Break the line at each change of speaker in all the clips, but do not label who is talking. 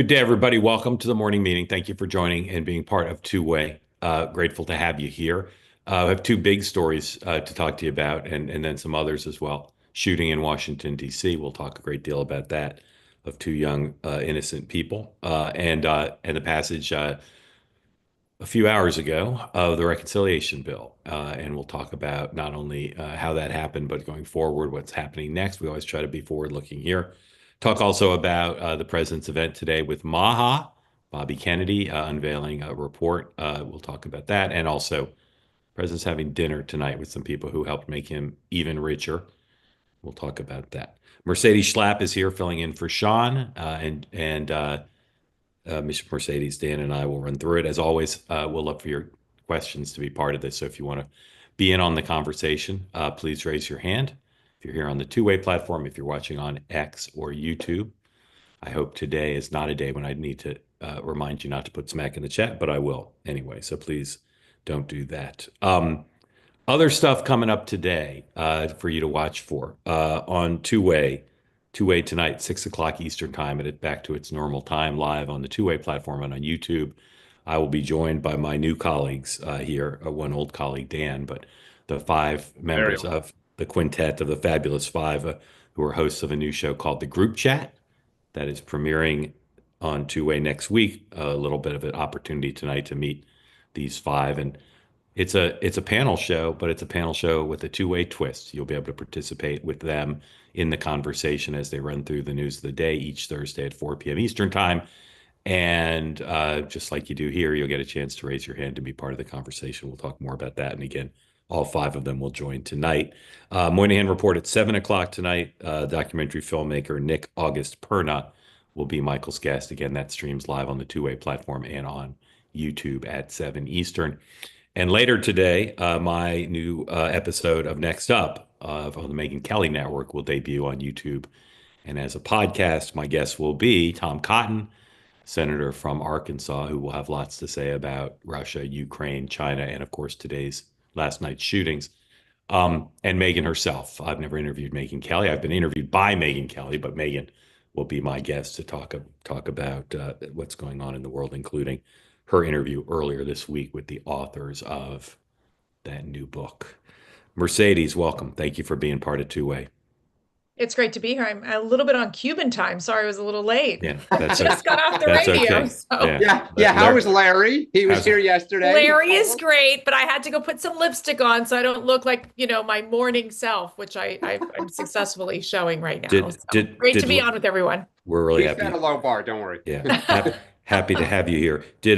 Good day, everybody. Welcome to the morning meeting. Thank you for joining and being part of Two-Way. Grateful to have you here. I have two big stories to talk to you about, and then some others as well. Shooting in Washington, D.C. We'll talk a great deal about that, of two young innocent people, and the passage a few hours ago of the reconciliation bill. And we'll talk about not only how that happened, but going forward, what's happening next. We always try to be forward-looking here. Talk also about the president's event today with Maha, Bobby Kennedy, unveiling a report. We'll talk about that. And also, president's having dinner tonight with some people who helped make him even richer. We'll talk about that. Mercedes Schlapp is here filling in for Sean, and Ms. Mercedes, Dan, and I will run through it. As always, we'll look for your questions to be part of this. So if you want to be in on the conversation, please raise your hand. If you're here on the Two-Way platform, if you're watching on X or YouTube, I hope today is not a day when I need to remind you not to put smack in the chat, but I will anyway. So please don't do that. Other stuff coming up today for you to watch for on Two-Way. Two-Way tonight, 6 o'clock Eastern time, and it back to its normal time live on the Two-Way platform and on YouTube. I will be joined by my new colleagues here, one old colleague, Dan, but the five members of the quintet of the Fabulous Five who are hosts of a new show called The Group Chat that is premiering on Two-Way next week. A little bit of an opportunity tonight to meet these five. And it's a panel show, but it's a panel show with a two-way twist. You'll be able to participate with them in the conversation as they run through the news of the day each Thursday at 4 p.m. Eastern time. And just like you do here, you'll get a chance to raise your hand to be part of the conversation. We'll talk more about that. And again, all five of them will join tonight. Moynihan Report at 7 o'clock tonight. Documentary filmmaker Nick August Perna will be Michael's guest. Again, that streams live on the Two-Way platform and on YouTube at 7 Eastern. And later today, my new episode of Next Up on the Megyn Kelly Network will debut on YouTube. And as a podcast, my guest will be Tom Cotton, senator from Arkansas, who will have lots to say about Russia, Ukraine, China, and of course, last night's shootings. And Megyn herself. I've never interviewed Megyn Kelly. I've been interviewed by Megyn Kelly, but Megyn will be my guest to talk about what's going on in the world, including her interview earlier this week with the authors of that new book. Mercedes, welcome. Thank you for being part of Two-Way.
It's great to be here. I'm a little bit on Cuban time. Sorry, I was a little late.
Yeah,
I just got off the radio.
Okay.
So.
Yeah. How was Larry? He was here yesterday.
Larry is great, but I had to go put some lipstick on so I don't look like, my morning self, which I'm successlarry showing right now. Great to be on with everyone.
We're really
He's
happy.
at a low bar. Don't worry.
Yeah, happy to have you here. Did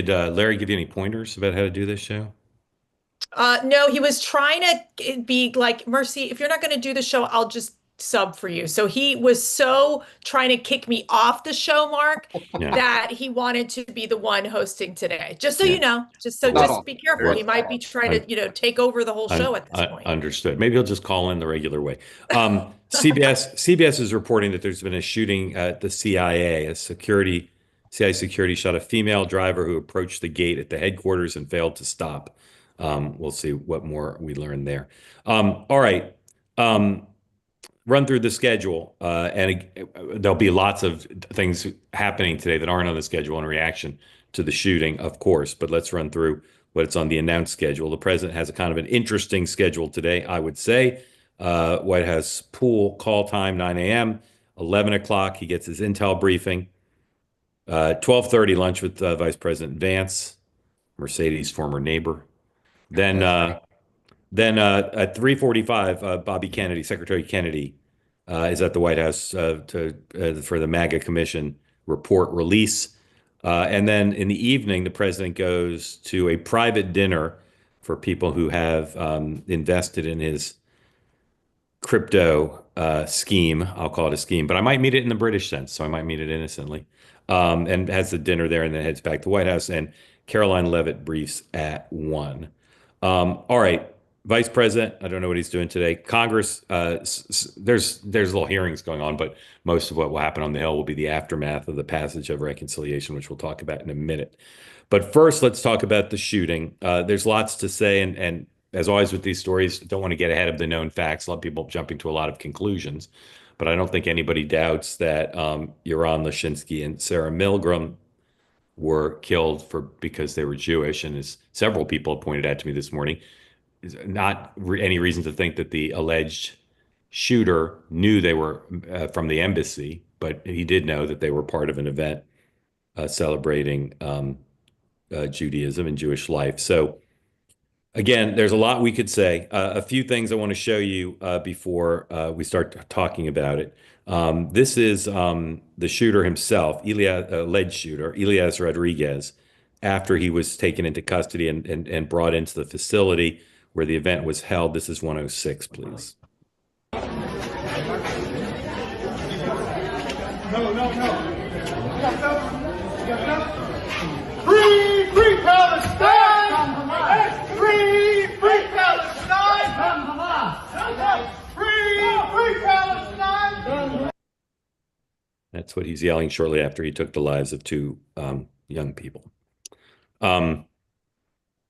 Larry give you any pointers about how to do this show?
No, he was trying to be like, Mercy, if you're not going to do the show, I'll just sub for you. So he was so trying to kick me off the show, Mark, that he wanted to be the one hosting today. Just so you know, just be careful. He might be trying to, take over the whole show at this point. Understood.
Maybe he'll just call in the regular way. CBS is reporting that there's been a shooting at the CIA. CIA security shot a female driver who approached the gate at the headquarters and failed to stop. We'll see what more we learn there. All right. Run through the schedule, and there'll be lots of things happening today that aren't on the schedule in reaction to the shooting, of course, but let's run through what's on the announced schedule. The president has a kind of an interesting schedule today, I would say. White House pool call time, 9 a.m., 11 o'clock, he gets his intel briefing. 12:30, lunch with Vice President Vance, Mercedes' former neighbor. Then at 3:45, Bobby Kennedy, Secretary Kennedy, is at the White House for the MAGA Commission report release. And then in the evening, the president goes to a private dinner for people who have invested in his crypto scheme. I'll call it a scheme, but I might mean it in the British sense, so I might mean it innocently. And has the dinner there and then heads back to the White House. And Caroline Leavitt briefs at 1. All right, Vice President, I don't know what he's doing today. Congress, there's little hearings going on, but most of what will happen on the Hill will be the aftermath of the passage of reconciliation, which we'll talk about in a minute. But first, let's talk about the shooting. There's lots to say, and as always with these stories, don't want to get ahead of the known facts. A lot of people jumping to a lot of conclusions. but I don't think anybody doubts that Yaron Lashinsky and Sarah Milgram were killed because they were Jewish. And as several people have pointed out to me this morning, is not any reason to think that the alleged shooter knew they were from the embassy, but he did know that they were part of an event celebrating Judaism and Jewish life. So again, there's a lot we could say. A few things I want to show you before we start talking about it. This is the shooter himself, alleged shooter, Elias Rodriguez, after he was taken into custody and brought into the facility where the event was held. This is 106, please.
Free, free Palestine! Free, free Palestine! Free, free Palestine!
That's what he's yelling shortly after he took the lives of two young people.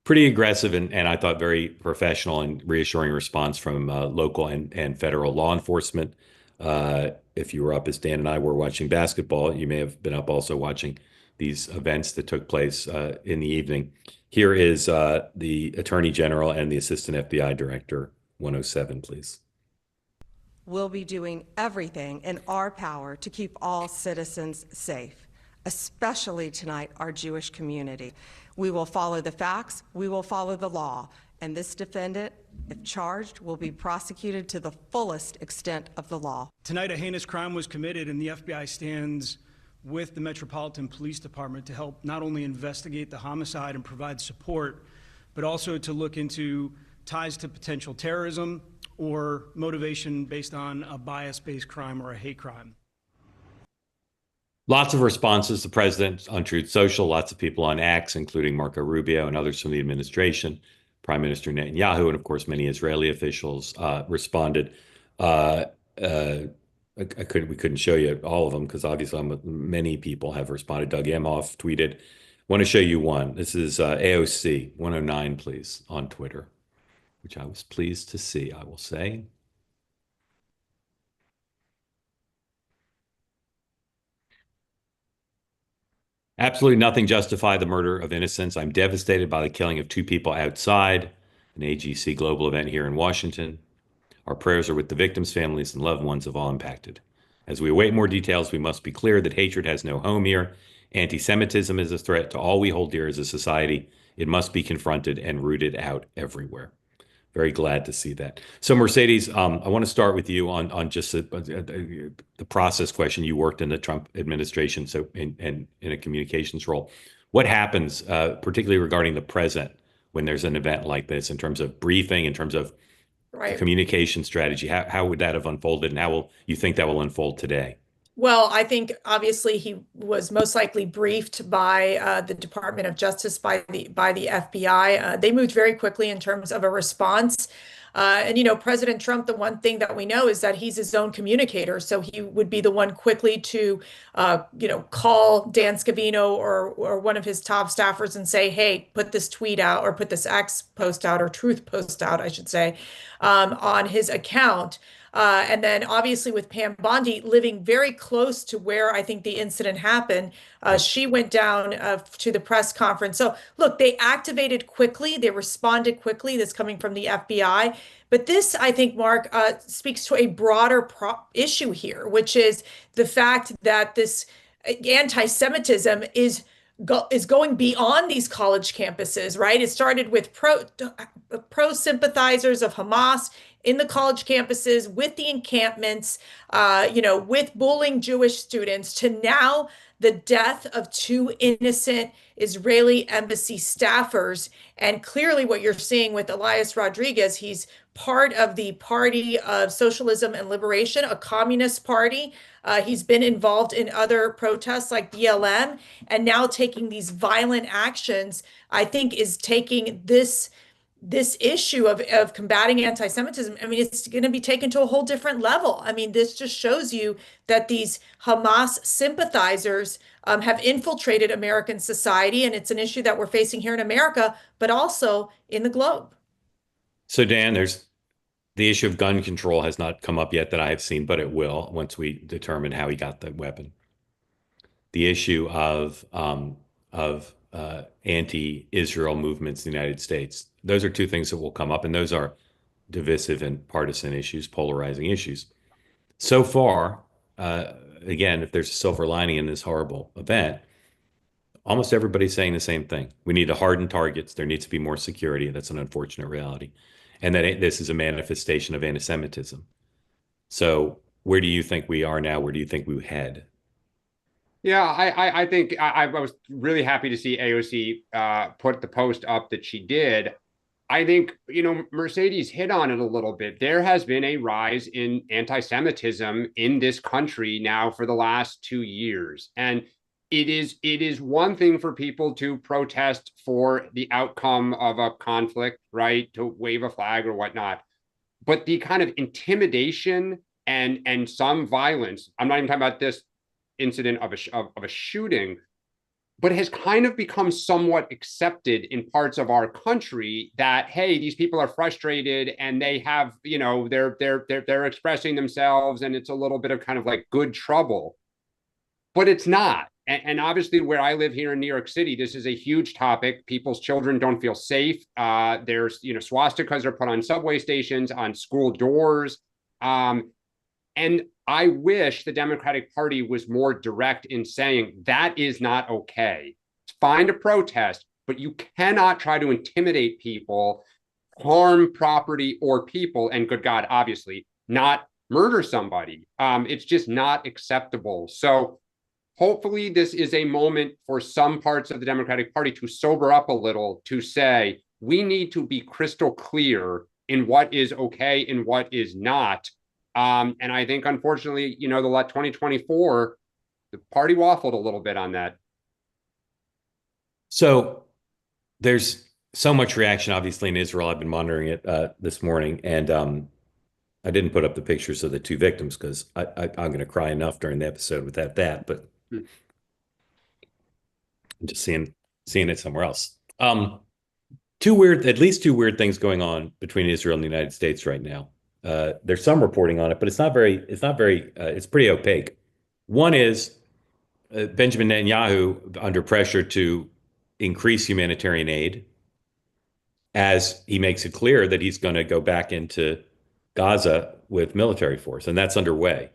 Pretty aggressive and I thought very professional and reassuring response from local and federal law enforcement. If you were up as Dan and I were watching basketball, you may have been up also watching these events that took place in the evening. Here is the Attorney General and the Assistant FBI Director, 107, please.
We'll be doing everything in our power to keep all citizens safe, especially tonight our Jewish community. We will follow the facts, we will follow the law, and this defendant, if charged, will be prosecuted to the fullest extent of the law.
Tonight, a heinous crime was committed, and the FBI stands with the Metropolitan Police Department to help not only investigate the homicide and provide support, but also to look into ties to potential terrorism or motivation based on a bias-based crime or a hate crime.
Lots of responses to President on Truth Social, lots of people on X, including Marco Rubio and others from the administration, Prime Minister Netanyahu, and of course, many Israeli officials responded. We couldn't show you all of them because obviously many people have responded. Doug Emhoff tweeted, want to show you one. This is AOC 109, please, on Twitter, which I was pleased to see, I will say. Absolutely nothing justified the murder of innocents. I'm devastated by the killing of two people outside an AGC global event here in Washington. Our prayers are with the victims' families and loved ones of all impacted. As we await more details, we must be clear that hatred has no home here. Anti-Semitism is a threat to all we hold dear as a society. It must be confronted and rooted out everywhere. Very glad to see that. So Mercedes, I want to start with you on just the process question. You worked in the Trump administration, so in a communications role. What happens, particularly regarding the president, when there's an event like this, in terms of briefing, in terms of communication strategy? How would that have unfolded, and how will you think that will unfold today?
Well, I think obviously he was most likely briefed by the Department of Justice, by the FBI. They moved very quickly in terms of a response. And, you know, President Trump, the one thing that we know is that he's his own communicator. So he would be the one quickly to, call Dan Scavino or one of his top staffers and say, hey, put this tweet out, or put this X post out, or truth post out, I should say, on his account. And then obviously with Pam Bondi living very close to where I think the incident happened, she went down to the press conference. So look, they activated quickly. They responded quickly. This coming from the FBI. But this, I think, Mark, speaks to a broader issue here, which is the fact that this anti-Semitism is going beyond these college campuses, right? It started with pro sympathizers of Hamas in the college campuses, with the encampments, with bullying Jewish students, to now the death of two innocent Israeli embassy staffers. And clearly what you're seeing with Elias Rodriguez, he's part of the Party of Socialism and Liberation, a communist party. He's been involved in other protests like BLM, and now taking these violent actions, I think is taking this issue of combating anti-Semitism. I mean, it's going to be taken to a whole different level. I mean, this just shows you that these Hamas sympathizers have infiltrated American society, and it's an issue that we're facing here in America, but also in the globe.
So Dan, there's The issue of gun control has not come up yet that I have seen, but it will once we determine how he got the weapon. The issue of anti-Israel movements in the United States. Those are two things that will come up, and those are divisive and partisan issues, polarizing issues. So far, again, if there's a silver lining in this horrible event, almost everybody's saying the same thing. We need to harden targets. There needs to be more security. That's an unfortunate reality. And that this is a manifestation of anti-Semitism. So where do you think we are now? Where do you think we head?
Yeah, I think I was really happy to see AOC put the post up that she did. I think, Mercedes hit on it a little bit. There has been a rise in anti-Semitism in this country now for the last 2 years. And it is one thing for people to protest for the outcome of a conflict, right? To wave a flag or whatnot. But the kind of intimidation and some violence, I'm not even talking about this incident of a shooting, but has kind of become somewhat accepted in parts of our country that, hey, these people are frustrated and they have, they're expressing themselves, and it's a little bit of kind of like good trouble, but it's not. And obviously, where I live here in New York City, this is a huge topic. People's children don't feel safe. There's, swastikas are put on subway stations, on school doors. And I wish the Democratic Party was more direct in saying that is not okay. It's fine to protest, but you cannot try to intimidate people, harm property or people, and good God, obviously, not murder somebody. It's just not acceptable. So hopefully this is a moment for some parts of the Democratic Party to sober up a little, to say, we need to be crystal clear in what is okay and what is not. And I think, unfortunately, the 2024, the party waffled a little bit on that.
So there's so much reaction, obviously, in Israel. I've been monitoring it this morning, and I didn't put up the pictures of the two victims because I'm going to cry enough during the episode without that. But I'm just seeing it somewhere else. At least two weird things going on between Israel and the United States right now. There's some reporting on it, but it's pretty opaque. One is Benjamin Netanyahu under pressure to increase humanitarian aid, as he makes it clear that he's going to go back into Gaza with military force, and that's underway.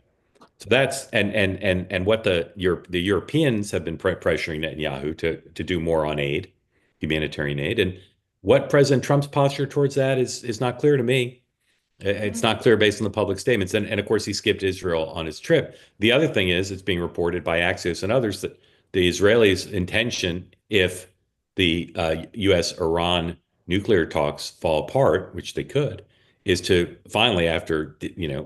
So that's and what the Europeans have been pressuring Netanyahu to do more on aid, humanitarian aid, and what President Trump's posture towards that is not clear to me. It's not clear based on the public statements. And of course, he skipped Israel on his trip. The other thing is, it's being reported by Axios and others that the Israelis' intention, if the U.S.-Iran nuclear talks fall apart, which they could, is to finally, after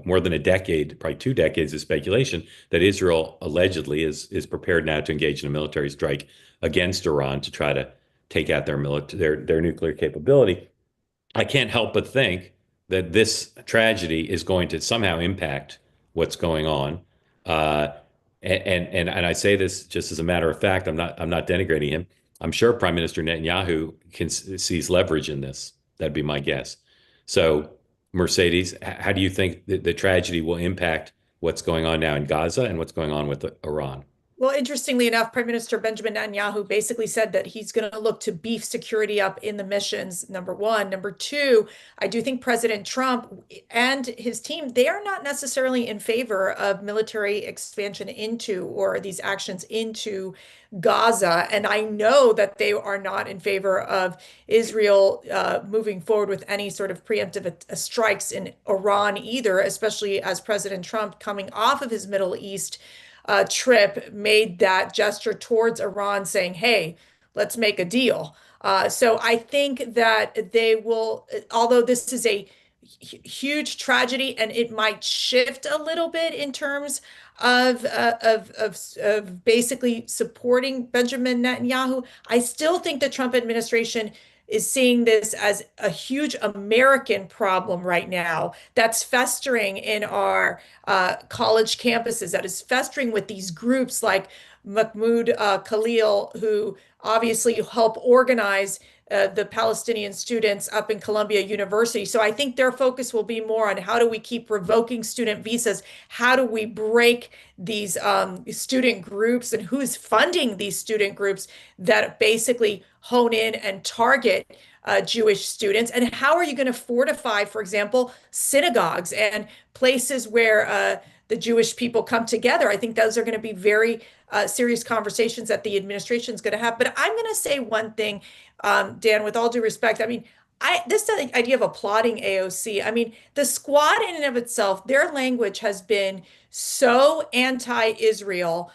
more than a decade, probably 2 decades of speculation, that Israel allegedly is prepared now to engage in a military strike against Iran to try to take out their nuclear capability. I can't help but think that this tragedy is going to somehow impact what's going on. And I say this just as a matter of fact. I'm not denigrating him. I'm sure Prime Minister Netanyahu sees leverage in this. That'd be my guess. So, Mercedes, how do you think the tragedy will impact what's going on now in Gaza and what's going on with Iran?
Well, interestingly enough, Prime Minister Benjamin Netanyahu basically said that he's going to look to beef security up in the missions, number one. Number two, I do think President Trump and his team, they are not necessarily in favor of military expansion into, or these actions into, Gaza. And I know that they are not in favor of Israel moving forward with any sort of preemptive strikes in Iran either, especially as President Trump, coming off of his Middle East trip, made that gesture towards Iran, saying, hey, let's make a deal. So I think that they will, although this is a huge tragedy and it might shift a little bit in terms of basically supporting Benjamin Netanyahu, I still think the Trump administration is seeing this as a huge American problem right now that's festering in our college campuses, that is festering with these groups like Mahmoud Khalil, who obviously help organize the Palestinian students up in Columbia University. So I think their focus will be more on how do we keep revoking student visas? How do we break these student groups, and who's funding these student groups that basically hone in and target Jewish students? And how are you going to fortify, for example, synagogues and places where the Jewish people come together? I think those are going to be very serious conversations that the administration is going to have. But I'm going to say one thing, Dan, with all due respect. I mean, this idea of applauding AOC, I mean, the squad in and of itself, their language has been so anti-Israel,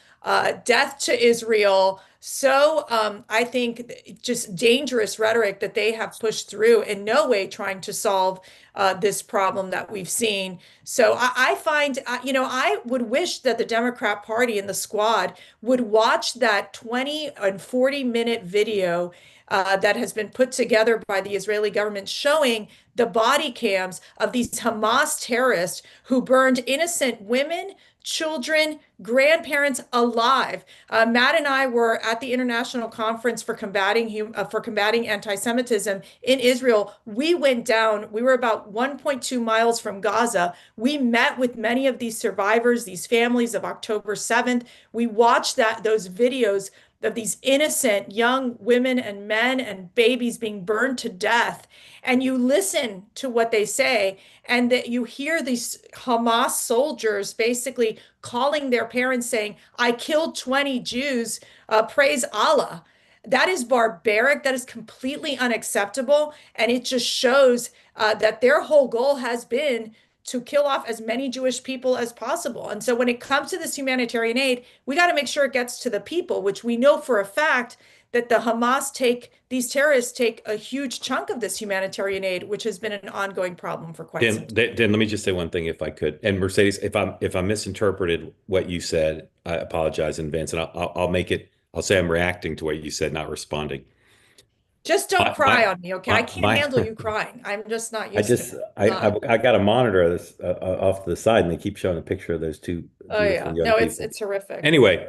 death to Israel. So I think just dangerous rhetoric that they have pushed through, in no way trying to solve this problem that we've seen. So I find, I would wish that the Democrat Party and the squad would watch that 20 and 40-minute video that has been put together by the Israeli government showing the body cams of these Hamas terrorists who burned innocent women, children, grandparents alive. Matt and I were at the International Conference for combating anti-Semitism in Israel. We went down. We were about 1.2 miles from Gaza. We met with many of these survivors, these families of October 7th. We watched those videos of these innocent young women and men and babies being burned to death. And you listen to what they say, and that you hear these Hamas soldiers basically calling their parents saying, I killed 20 Jews, praise Allah. That is barbaric. That is completely unacceptable. And it just shows that their whole goal has been to kill off as many Jewish people as possible. And so when it comes to this humanitarian aid, we got to make sure it gets to the people, which we know for a fact that the these terrorists take a huge chunk of this humanitarian aid, which has been an ongoing problem for quite some time.
Dan, let me just say one thing, if I could. And Mercedes, if I misinterpreted what you said, I apologize in advance, and I'll say I'm reacting to what you said, not responding.
Just don't cry on me, okay? I can't handle you crying. I'm just not used to it.
I got a monitor this off to the side, and they keep showing a picture of those two
Oh yeah,
beautiful young
no,
people.
it's horrific.
Anyway,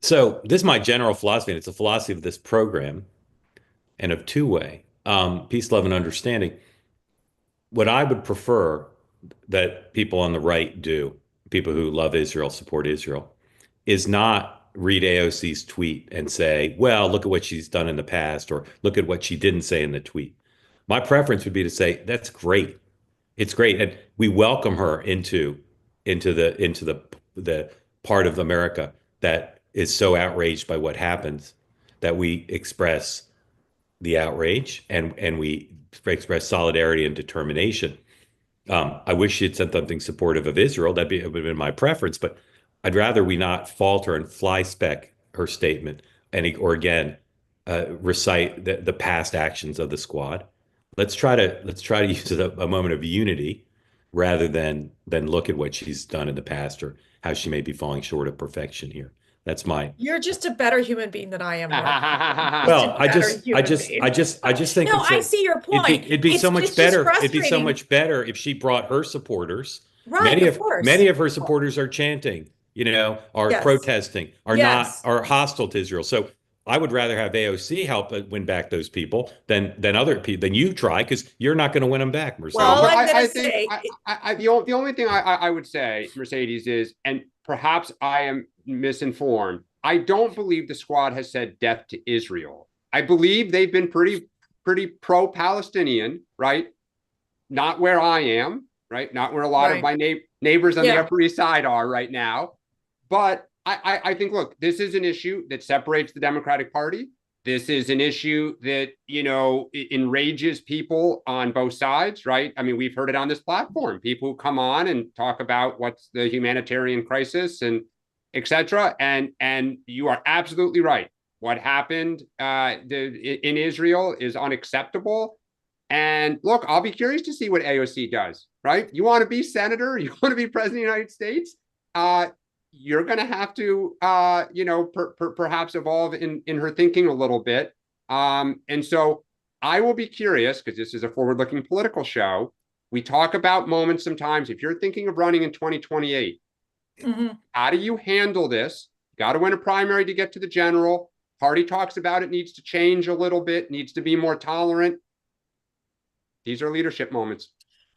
so this is my general philosophy, and it's a philosophy of this program and of two-way, peace, love, and understanding. What I would prefer that people on the right do, people who love Israel, support Israel, is not read AOC's tweet and say, well, look at what she's done in the past, or look at what she didn't say in the tweet. My preference would be to say, that's great. It's great. And we welcome her into the part of America that is so outraged by what happens, that we express the outrage and we express solidarity and determination. I wish she had said something supportive of Israel. It would have been my preference, but I'd rather we not falter and fly spec her statement or again recite the past actions of the squad. Let's try to use a moment of unity rather than look at what she's done in the past or how she may be falling short of perfection here. That's my.
You're just a better human being than I am.
Well, I just think.
No, I see your point.
It'd be so much better. It'd be so much better if she brought her supporters.
Right, of course.
Many of her supporters are chanting, are protesting, are hostile to Israel. So I would rather have AOC help win back those people than other people, than you try, because you're not going to win them back, Mercedes.
Well,
the only thing I would say, Mercedes, is, and perhaps I am misinformed, I don't believe the squad has said death to Israel. I believe they've been pretty pro-Palestinian, right? Not where I am, right? Not where a lot of my neighbors on the Upper East Side are right now. But I think, look, this is an issue that separates the Democratic Party. This is an issue that, enrages people on both sides, right? I mean, we've heard it on this platform. People who come on and talk about what's the humanitarian crisis and et cetera. And you are absolutely right. What happened in Israel is unacceptable. And look, I'll be curious to see what AOC does, right? You want to be senator? You want to be president of the United States? You're going to have to, perhaps evolve in her thinking a little bit. And so I will be curious, because this is a forward-looking political show. We talk about moments sometimes. If you're thinking of running in 2028, how do you handle this? You got to win a primary to get to the general. party talks about it needs to change a little bit, needs to be more tolerant. These are leadership moments.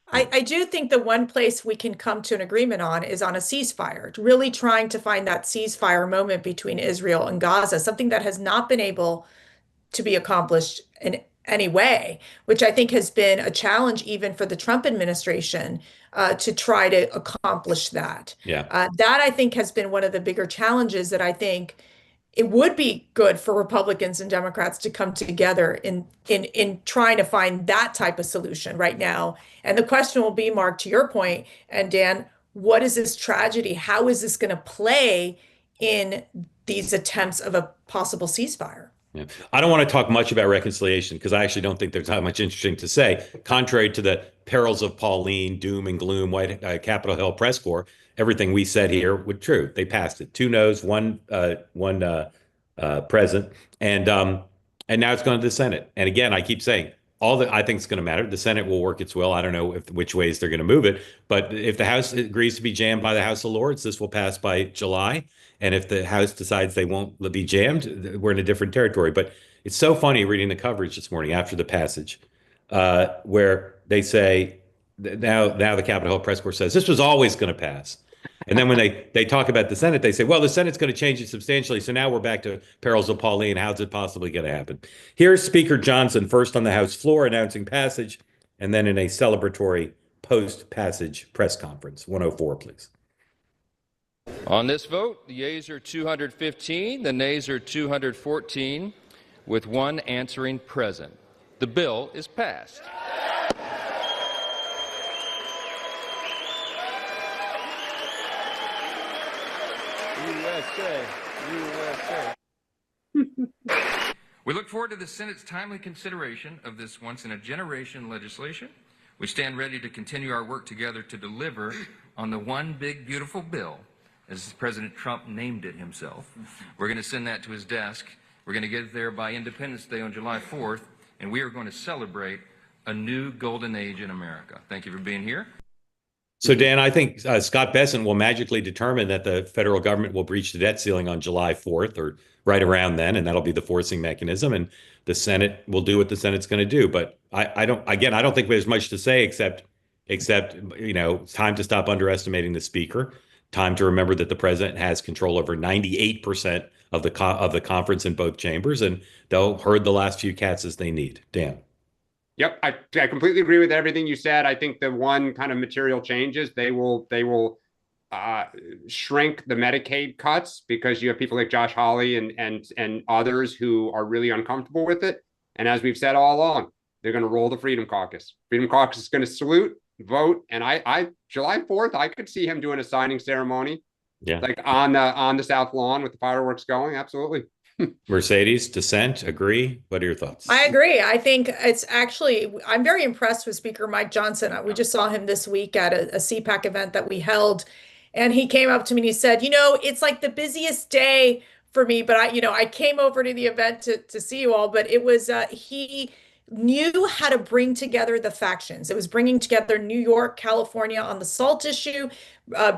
I do think the one place we can come to an agreement on is on a ceasefire, really trying to find that ceasefire moment between Israel and Gaza, something that has not been able to be accomplished in any way, which I think has been a challenge even for the Trump administration to try to accomplish that. That I think has been one of the bigger challenges that I think it would be good for Republicans and Democrats to come together in trying to find that type of solution right now. And the question will be, Mark, to your point, and Dan, what is this tragedy? How is this going to play in these attempts of a possible ceasefire?
Yeah. I don't want to talk much about reconciliation because I actually don't think there's that much interesting to say. Contrary to the perils of Pauline, doom and gloom, Capitol Hill press corps, everything we said here was true. They passed it. 2 noes, one present, and now it's going to the Senate. And again, I keep saying all that I think is going to matter. The Senate will work its will. I don't know which ways they're going to move it, but if the House agrees to be jammed by the House of Lords, this will pass by July. And if the House decides they won't be jammed, we're in a different territory. But it's so funny reading the coverage this morning after the passage, where they say now the Capitol Hill press corps says this was always going to pass. And then when they talk about the Senate, they say, well, the Senate's going to change it substantially. So now we're back to perils of Pauline. How's it possibly going to happen? Here's Speaker Johnson first on the House floor announcing passage, and then in a celebratory post-passage press conference. 104, please.
On this vote, the yeas are 215, the nays are 214, with 1 answering present. The bill is passed. USA, USA. We look forward to the Senate's timely consideration of this once-in-a-generation legislation. We stand ready to continue our work together to deliver on the one big, beautiful bill, as President Trump named it himself. We're going to send that to his desk. We're going to get it there by Independence Day on July 4th, and we are going to celebrate a new golden age in America. Thank you for being here.
So, Dan, I think Scott Bessent will magically determine that the federal government will breach the debt ceiling on July 4th or right around then, and that'll be the forcing mechanism. And the Senate will do what the Senate's going to do. But I don't think there's much to say except it's time to stop underestimating the speaker. Time to remember that the president has control over 98% of the conference in both chambers, and they'll herd the last few cats as they need. Dan.
Yep, I completely agree with everything you said. I think the one kind of material changes, they will shrink the Medicaid cuts because you have people like Josh Hawley and others who are really uncomfortable with it. And as we've said all along, they're going to roll the Freedom Caucus. Freedom Caucus is going to salute, vote, and I July 4th, I could see him doing a signing ceremony, like on the South Lawn with the fireworks going. Absolutely.
Mercedes, dissent, agree? What are your thoughts?
I agree. I think it's actually, I'm very impressed with Speaker Mike Johnson. We just saw him this week at a CPAC event that we held. And he came up to me and he said, it's like the busiest day for me, but I came over to the event to see you all, but it was, he knew how to bring together the factions. It was bringing together New York, California on the SALT issue,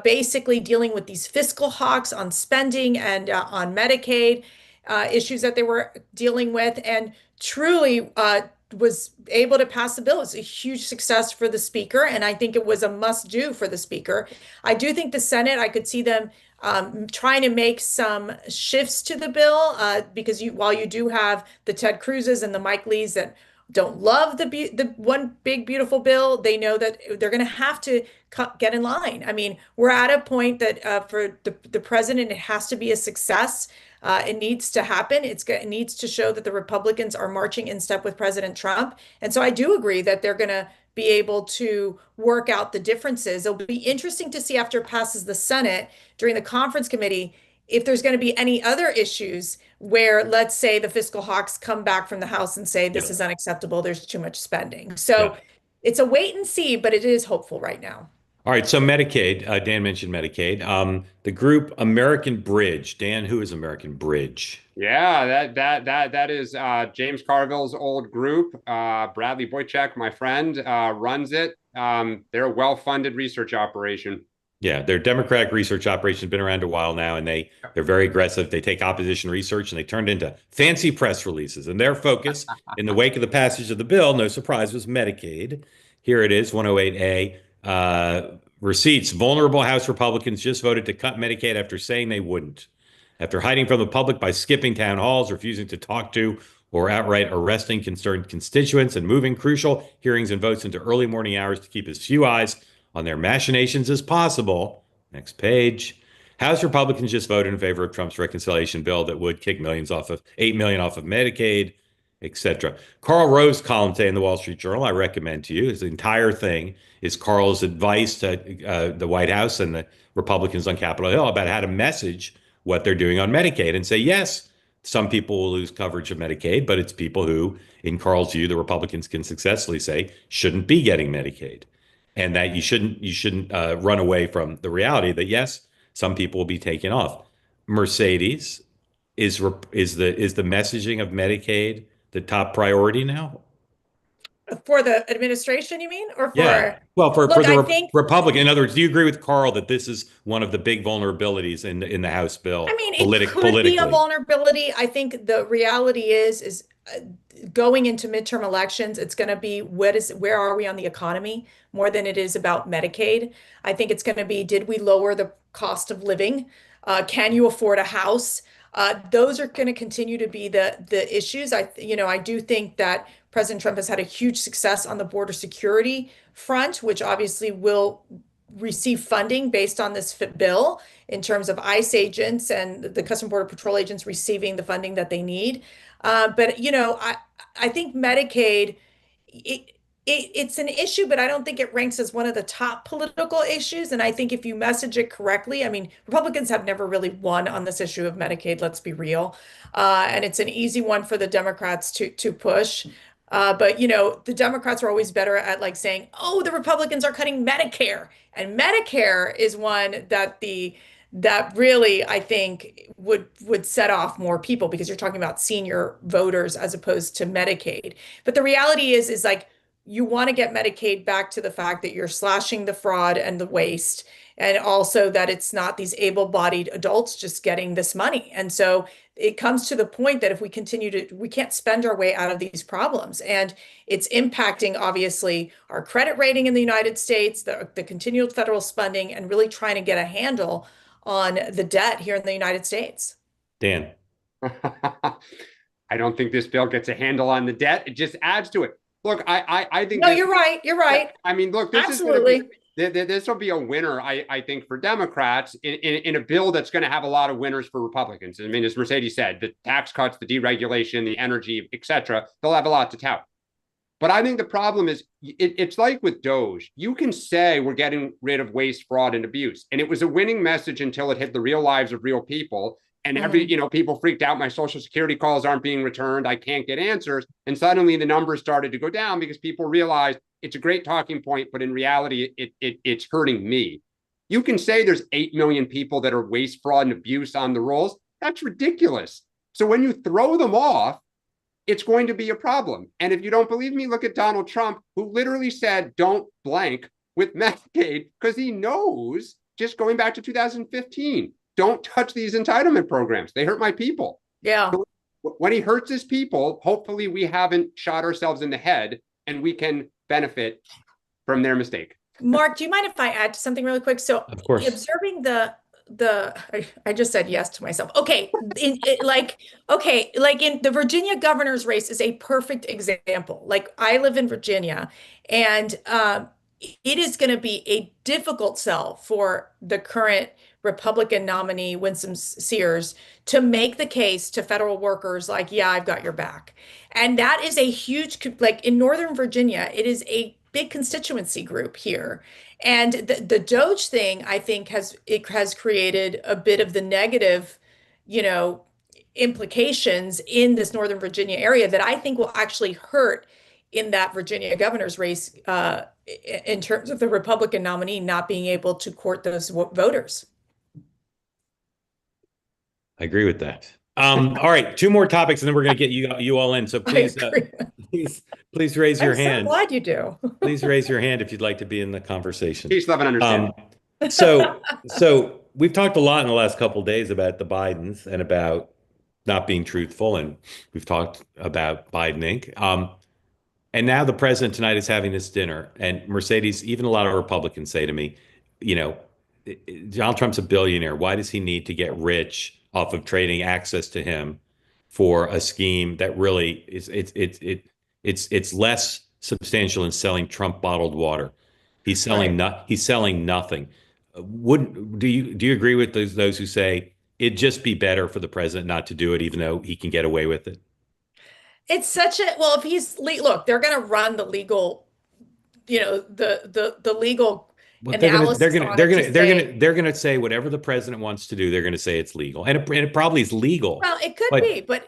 basically dealing with these fiscal hawks on spending and on Medicaid. Issues that they were dealing with, and truly was able to pass the bill. It's a huge success for the speaker, and I think it was a must-do for the speaker. I do think the Senate, I could see them trying to make some shifts to the bill because while you do have the Ted Cruzes and the Mike Lees that don't love the one big beautiful bill, they know that they're going to have to get in line. I mean, we're at a point that for the president, it has to be a success. It needs to happen. It needs to show that the Republicans are marching in step with President Trump. And so I do agree that they're going to be able to work out the differences. It'll be interesting to see after it passes the Senate during the conference committee if there's going to be any other issues where, let's say, the fiscal hawks come back from the House and say this is unacceptable, there's too much spending. So it's a wait and see, but it is hopeful right now.
All right, so Medicaid, Dan mentioned Medicaid. The group American Bridge. Dan, who is American Bridge?
Yeah, that is James Carville's old group. Bradley Boychuk, my friend, runs it. They're a well-funded research operation.
Yeah, their Democratic research operation has been around a while now, and they're very aggressive. They take opposition research and they turn it into fancy press releases. And their focus in the wake of the passage of the bill, no surprise, was Medicaid. Here it is, 108A. Receipts. Vulnerable House Republicans just voted to cut Medicaid after saying they wouldn't. After hiding from the public by skipping town halls, refusing to talk to, or outright arresting concerned constituents, and moving crucial hearings and votes into early morning hours to keep as few eyes on their machinations as possible. Next page. House Republicans just voted in favor of Trump's reconciliation bill that would kick 8 million off of Medicaid, etc. Karl Rove's column today in the Wall Street Journal, I recommend to you. His entire thing is Karl's advice to the White House and the Republicans on Capitol Hill about how to message what they're doing on Medicaid and say, yes, some people will lose coverage of Medicaid, but it's people who, in Karl's view, the Republicans can successfully say shouldn't be getting Medicaid. And that you shouldn't run away from the reality that, yes, some people will be taken off. Mercedes, is the messaging of Medicaid the top priority now?
For the administration, you mean? Or for
Yeah. Well, for
Look,
the
I think
Republican. In other words, do you agree with Karl that this is one of the big vulnerabilities in the House bill?
I mean, it could be a vulnerability. I think the reality is going into midterm elections, it's going to be where are we on the economy more than it is about Medicaid. I think it's going to be, did we lower the cost of living? Can you afford a house? Those are going to continue to be the issues. I do think that President Trump has had a huge success on the border security front, which obviously will receive funding based on this bill in terms of ICE agents and the Customs Border Patrol agents receiving the funding that they need. But I think Medicaid, it's an issue, but I don't think it ranks as one of the top political issues. And I think if you message it correctly, I mean, Republicans have never really won on this issue of Medicaid, let's be real. And it's an easy one for the Democrats to push. But the Democrats are always better at like saying, oh, the Republicans are cutting Medicare. And Medicare is one that really, I think, would set off more people because you're talking about senior voters as opposed to Medicaid. But the reality is like you want to get Medicaid back to the fact that you're slashing the fraud and the waste, and also that it's not these able-bodied adults just getting this money. And so it comes to the point that if we can't spend our way out of these problems. And it's impacting, obviously, our credit rating in the United States, the continual federal spending, and really trying to get a handle on the debt here in the United States.
Dan.
I don't think this bill gets a handle on the debt. It just adds to it. Look, I think.
No, you're right. You're right.
I mean, look,
Absolutely.
This will be a winner, I think, for Democrats in a bill that's going to have a lot of winners for Republicans. I mean, as Mercedes said, the tax cuts, the deregulation, the energy, et cetera, they'll have a lot to tout. But I think the problem is it's like with Doge. You can say we're getting rid of waste, fraud, and abuse. And it was a winning message until it hit the real lives of real people. And people freaked out. My Social Security calls aren't being returned. I can't get answers. And suddenly the numbers started to go down because people realized it's a great talking point, but in reality, it's hurting me. You can say there's 8 million people that are waste, fraud, and abuse on the rolls. That's ridiculous. So when you throw them off, it's going to be a problem. And if you don't believe me, look at Donald Trump, who literally said, don't blank with Medicaid, because he knows, just going back to 2015, don't touch these entitlement programs. They hurt my people.
Yeah.
So when he hurts his people, hopefully we haven't shot ourselves in the head and we can benefit from their mistake.
Mark, do you mind if I add something really quick? So
Of course.
Observing I just said yes to myself. Okay. Like in the Virginia governor's race is a perfect example. Like I live in Virginia, and it is going to be a difficult sell for the current Republican nominee, Winsome Sears, to make the case to federal workers like, yeah, I've got your back. And that is a huge, like in Northern Virginia, it is a big constituency group here. And the Doge thing, I think, has created a bit of the negative, implications in this Northern Virginia area that I think will actually hurt in that Virginia governor's race in terms of the Republican nominee not being able to court those voters.
I agree with that. All right, 2 more topics, and then we're going to get you all in. So please, please raise your hand.
I'm so glad you do.
Please raise your hand if you'd like to be in the conversation.
Peace, love, and understanding.
So we've talked a lot in the last couple of days about the Bidens and about not being truthful, and we've talked about Biden Inc. And now the president tonight is having this dinner, and Mercedes, even a lot of Republicans say to me, you know, Donald Trump's a billionaire. Why does he need to get rich off of trading access to him for a scheme that really is it's less substantial than selling Trump bottled water.
Right.
He's selling nothing. Would do you agree with those who say it'd just be better for the president not to do it, even though he can get away with it?
It's such a, well, if look, they're going to run the legal, the legal
Well,
analysis on it to say,
they're gonna say whatever the president wants to do. They're gonna say it's legal, and it probably is legal.
well, it could be,
But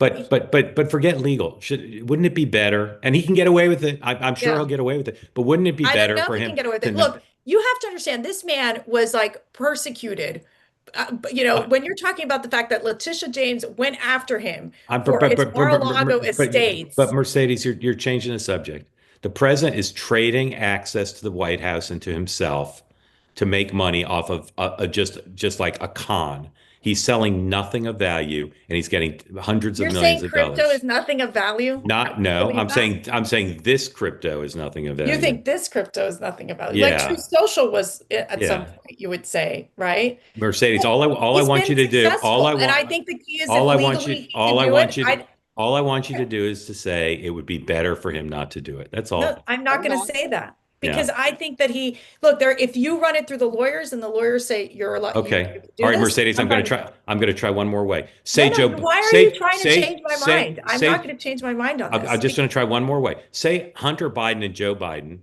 but
forget legal. Wouldn't it be better? And he can get away with it. I'm sure
yeah.
he'll get away with it. But wouldn't it be
I don't
better
know
for
if he
him
can get away with
to
it.
not?
Look, you have to understand this man was like persecuted.
Uh,
When you're talking about the fact that Letitia James went after him
I'm,
for his Mar-a-Lago estates.
but Mercedes, you're changing the subject. The president is trading access to the White House and to himself to make money off of just like a con. He's selling nothing of value, and he's getting hundreds of
You're
millions
saying
of
crypto
dollars.
is nothing of value?
Not
You
no.
believe that?
I'm saying this crypto is nothing of
You
value.
think this crypto is nothing of value? Like True
Yeah,
Social was at some
yeah.
point, you would say, right?
Mercedes,
But
all I
he's
want
been
you to do,
successful, and I think the key is if
all I want you,
legally he can do it.
all I want you to do is to say it would be better for him not to do it. That's
No,
all.
I'm not
Hold
going to
on.
say that
Yeah.
because I think that look there. If you run it through the lawyers and the lawyers say you're allowed, you
Okay.
can do
All right,
this,
Mercedes,
I'm fine with it.
I'm gonna try one more way.
No, no. Why are you trying to change my mind? I'm not going to change my mind on
I'm
this.
just gonna try one more way. Say Hunter Biden and Joe Biden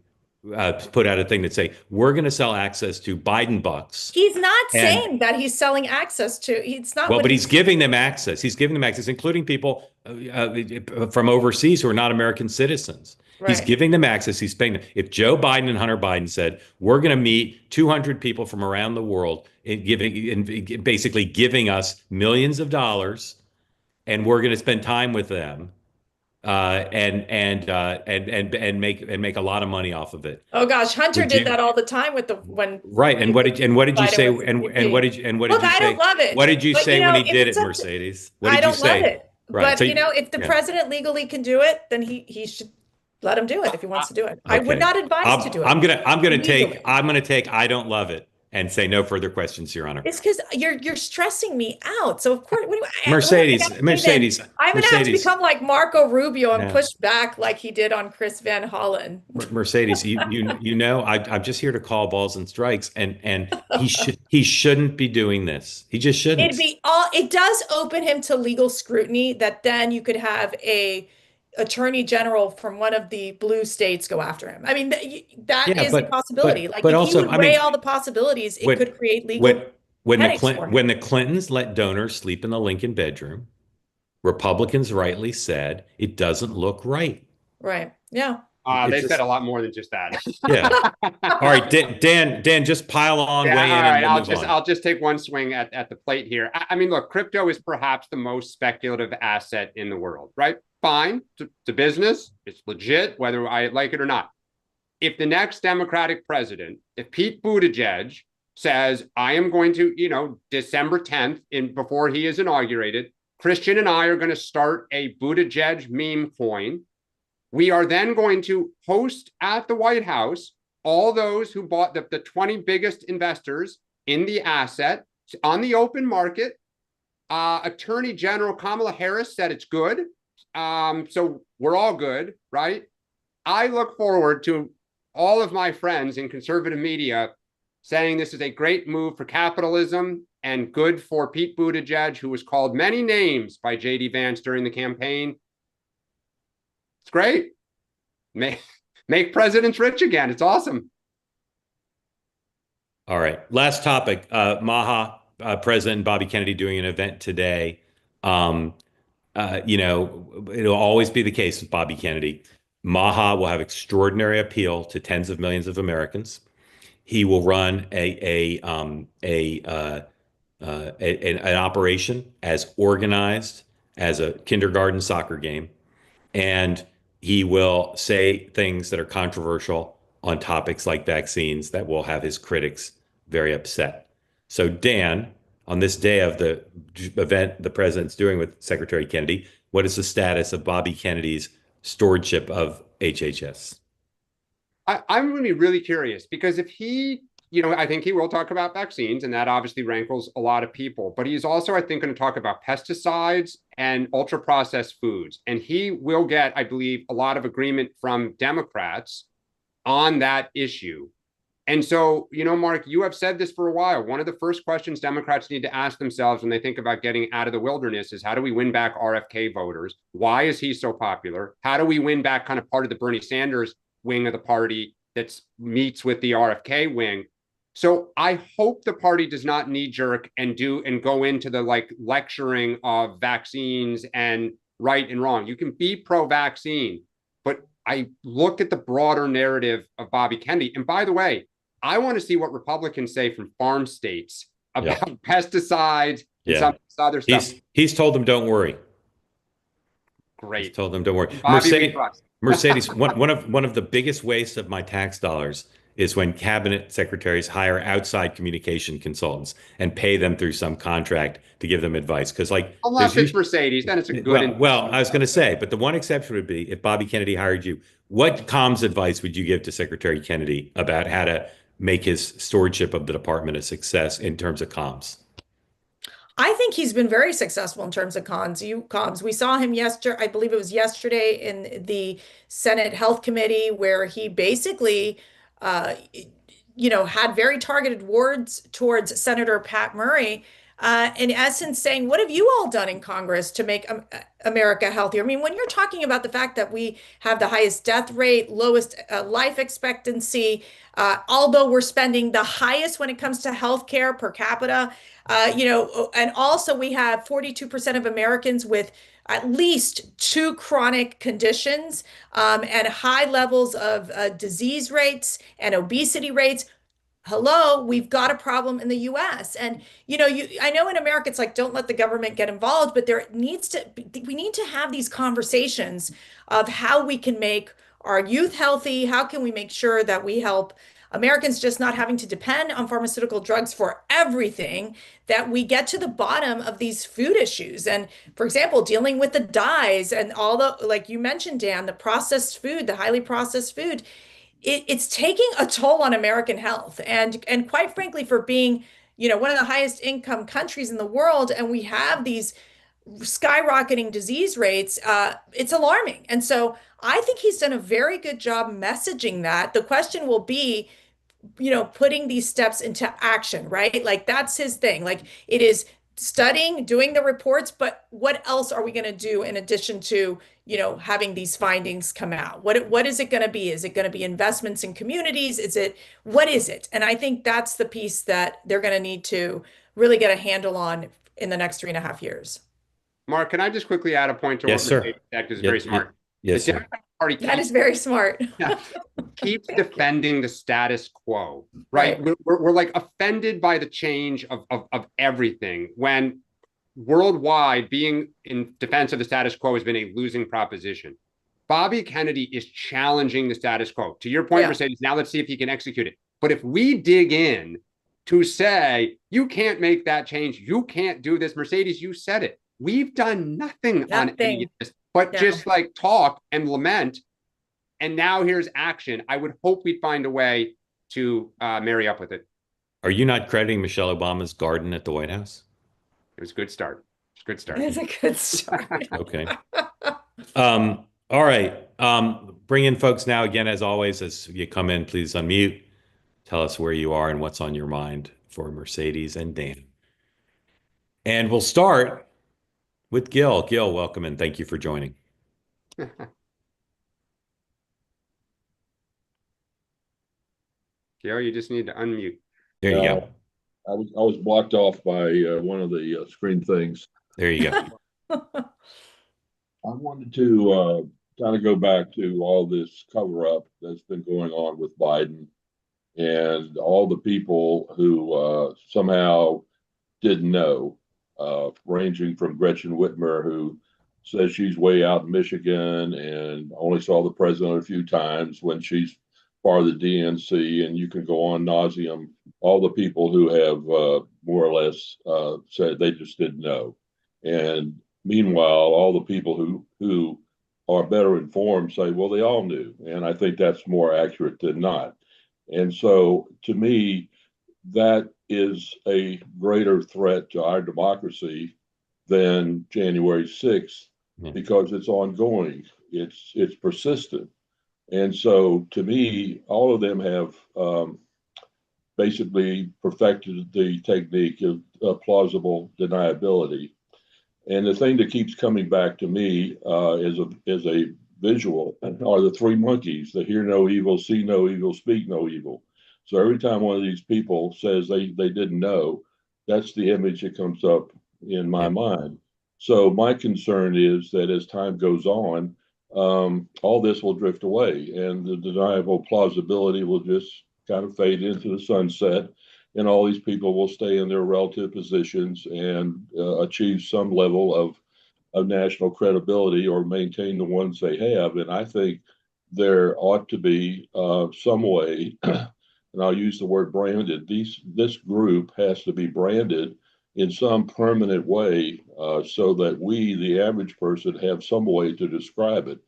put out a thing that say we're gonna sell access to Biden bucks.
He's not
And
saying that he's selling access to. It's not
well,
what
but
he's
he's giving them access. He's giving them access, including people from overseas who are not American citizens. He's
right.
giving them access. He's paying them. If Joe Biden and Hunter Biden said, "We're going to meet 200 people from around the world and basically giving us millions of dollars, and we're going to spend time with them, and make a lot of money off of it."
Oh gosh, Hunter
Would
did
you?
that all the time with when
Right. And what did you
Biden
say?
was the VP.
And what did
Look,
you
I don't
say?
love it.
What did you
But
say when he
if
did
it's
it,
up to,
Mercedes? What
I
did you
don't love
say?
it.
Right.
But
So,
if the
yeah.
president legally can do it, then he should let him do it if he wants to do it. I would
Okay.
not advise to do it legally.
I'm gonna take I don't love it and say no further questions, Your Honor.
It's because you're stressing me out. So of course,
Mercedes,
I'm gonna have to
Mercedes.
become like Marco Rubio and
Yeah.
push back like he did on Chris Van Hollen.
Mercedes, I'm just here to call balls and strikes, and he shouldn't be doing this. He just shouldn't.
It does open him to legal scrutiny that then you could have a attorney general from one of the blue states go after him. I mean, that
Yeah,
is a possibility. Like
but
if he
also,
would
I
weigh
mean,
all the possibilities, it
when
could create legal
when
headaches for him.
when the Clintons let donors sleep in the Lincoln bedroom, Republicans rightly said it doesn't look right.
Right. Yeah.
They said a lot more than just that.
Yeah. All right, Dan, just pile on,
Yeah,
weigh in,
all right.
and we'll move on.
I'll just take one swing at the plate here. I mean, look, crypto is perhaps the most speculative asset in the world, right? Fine, it's a business, it's legit, whether I like it or not. If the next Democratic president, if Pete Buttigieg says, I am going to, December 10th, before he is inaugurated, Christian and I are going to start a Buttigieg meme coin. We are then going to host at the White House all those who bought the 20 biggest investors in the asset on the open market. Attorney General Kamala Harris said it's good. So we're all good, right? I look forward to all of my friends in conservative media saying this is a great move for capitalism and good for Pete Buttigieg, who was called many names by J.D. Vance during the campaign. It's great. Make presidents rich again. It's awesome.
All right. Last topic. Maha, President Bobby Kennedy doing an event today. It'll always be the case with Bobby Kennedy. Maha will have extraordinary appeal to tens of millions of Americans. He will run an operation as organized as a kindergarten soccer game, and he will say things that are controversial on topics like vaccines that will have his critics very upset. So, Dan, on this day of the event the president's doing with Secretary Kennedy, what is the status of Bobby Kennedy's stewardship of HHS?
I'm going to be really curious because if he, I think he will talk about vaccines, and that obviously rankles a lot of people. But he's also, I think, going to talk about pesticides and ultra processed foods. And he will get, I believe, a lot of agreement from Democrats on that issue. And so, Mark, you have said this for a while. One of the first questions Democrats need to ask themselves when they think about getting out of the wilderness is, how do we win back RFK voters? Why is he so popular? How do we win back kind of part of the Bernie Sanders wing of the party that meets with the RFK wing? So I hope the party does not knee jerk and go into the lecturing of vaccines and right and wrong. You can be pro-vaccine, but I look at the broader narrative of Bobby Kennedy. And by the way, I want to see what Republicans say from farm states about pesticides and some other stuff.
He's told them, don't worry.
Great.
He's told them, don't worry.
Bobby,
Mercedes, one of the biggest wastes of my tax dollars is when cabinet secretaries hire outside communication consultants and pay them through some contract to give them advice. Because
unless it's Mercedes, then it's a good.
Well, I was going to say, but the one exception would be if Bobby Kennedy hired you. What comms advice would you give to Secretary Kennedy about how to make his stewardship of the department a success in terms of comms?
I think he's been very successful in terms of comms. We saw him yesterday, I believe it was yesterday, in the Senate Health Committee, where he basically, had very targeted words towards Senator Pat Murray, in essence saying, what have you all done in Congress to make America healthier? I mean, when you're talking about the fact that we have the highest death rate, lowest life expectancy, although we're spending the highest when it comes to healthcare per capita, and also we have 42% of Americans with at least 2 chronic conditions, and high levels of disease rates and obesity rates. Hello, we've got a problem in the US. And, I know in America, it's like, don't let the government get involved, but we need to have these conversations of how we can make our youth healthy. How can we make sure that we help Americans just not having to depend on pharmaceutical drugs for everything, that we get to the bottom of these food issues. And for example, dealing with the dyes and all the, like you mentioned, Dan, the processed food, the highly processed food, it's taking a toll on American health. And quite frankly, for being, one of the highest income countries in the world, and we have these skyrocketing disease rates, it's alarming. And so I think he's done a very good job messaging that. The question will be, putting these steps into action, right? Like that's his thing. Like it is studying, doing the reports, but what else are we going to do in addition to, having these findings come out? What is it going to be? Is it going to be investments in communities? What is it? And I think that's the piece that they're going to need to really get a handle on in the next 3.5 years.
Mark, can I just quickly add a point to what Mercedes said, because it's very smart.
Yes,
the Democratic Party
that is very smart.
keeps defending the status quo, right? We're like offended by the change of everything, when worldwide being in defense of the status quo has been a losing proposition. Bobby Kennedy is challenging the status quo. To your point, Mercedes, now let's see if he can execute it. But if we dig in to say, you can't make that change, you can't do this, Mercedes, you said it. We've done nothing on any of this, but just like talk and lament. And now here's action. I would hope we'd find a way to marry up with it.
Are you not crediting Michelle Obama's garden at the White House?
It was a good start. It's a good start.
It's a good start.
Okay. All right. Bring in folks now. Again, as always, as you come in, please unmute. Tell us where you are and what's on your mind for Mercedes and Dan. And we'll start with Gil. Gil, welcome and thank you for joining.
Gil, you just need to unmute.
There you go.
I was blocked off by one of the screen things.
There you go.
I wanted to kind of go back to all this cover-up that's been going on with Biden and all the people who somehow didn't know, ranging from Gretchen Whitmer, who says she's way out in Michigan and only saw the president a few times when she's part of the DNC, and you can go on nauseum, all the people who have more or less said they just didn't know. And meanwhile, all the people who are better informed say, well, they all knew. And I think that's more accurate than not. And so to me, that is a greater threat to our democracy than January 6th because it's ongoing, it's persistent. And so to me, all of them have basically perfected the technique of plausible deniability. And the thing that keeps coming back to me is a visual are the three monkeys that hear no evil, see no evil, speak no evil. So every time one of these people says they didn't know, that's the image that comes up in my mind. So my concern is that as time goes on, all this will drift away and the deniable plausibility will just kind of fade into the sunset. And all these people will stay in their relative positions and achieve some level of national credibility or maintain the ones they have. And I think there ought to be some way, and I'll use the word branded, this group has to be branded in some permanent way so that we, the average person, have some way to describe it.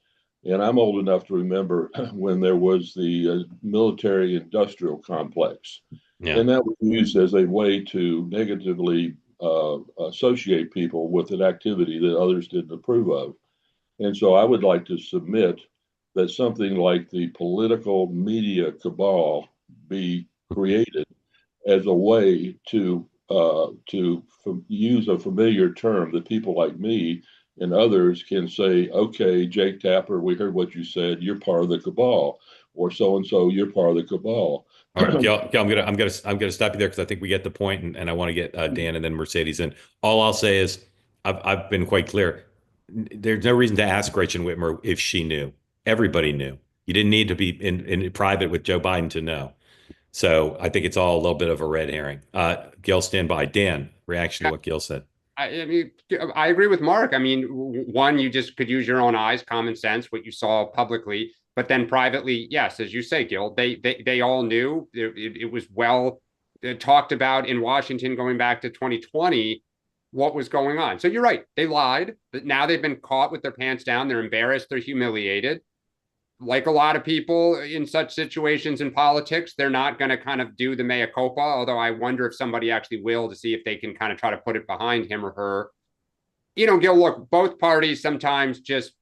And I'm old enough to remember when there was the military industrial complex. Yeah. And that was used as a way to negatively associate people with an activity that others didn't approve of. And so I would like to submit that something like the political media cabal be created as a way to use a familiar term that people like me and others can say, okay, Jake Tapper, we heard what you said. You're part of the cabal, or so and so. You're part of the cabal.
All right, Gil, I'm gonna stop you there because I think we get the point, and I want to get Dan and then Mercedes in. All I'll say is I've been quite clear. There's no reason to ask Gretchen Whitmer if she knew. Everybody knew. You didn't need to be in private with Joe Biden to know. So I think it's all a little bit of a red herring. Gil, stand by. Dan, reaction to what Gil said.
I mean, I agree with Mark. I mean, one, you just could use your own eyes, common sense, what you saw publicly, but then privately, yes, as you say, Gil, they all knew. It was well talked about in Washington going back to 2020 what was going on. So you're right, they lied, but now they've been caught with their pants down. They're embarrassed. They're humiliated. Like a lot of people in such situations in politics, they're not going to kind of do the mea culpa, although I wonder if somebody actually will to see if they can kind of try to put it behind him or her. You know, Gil, look, both parties sometimes just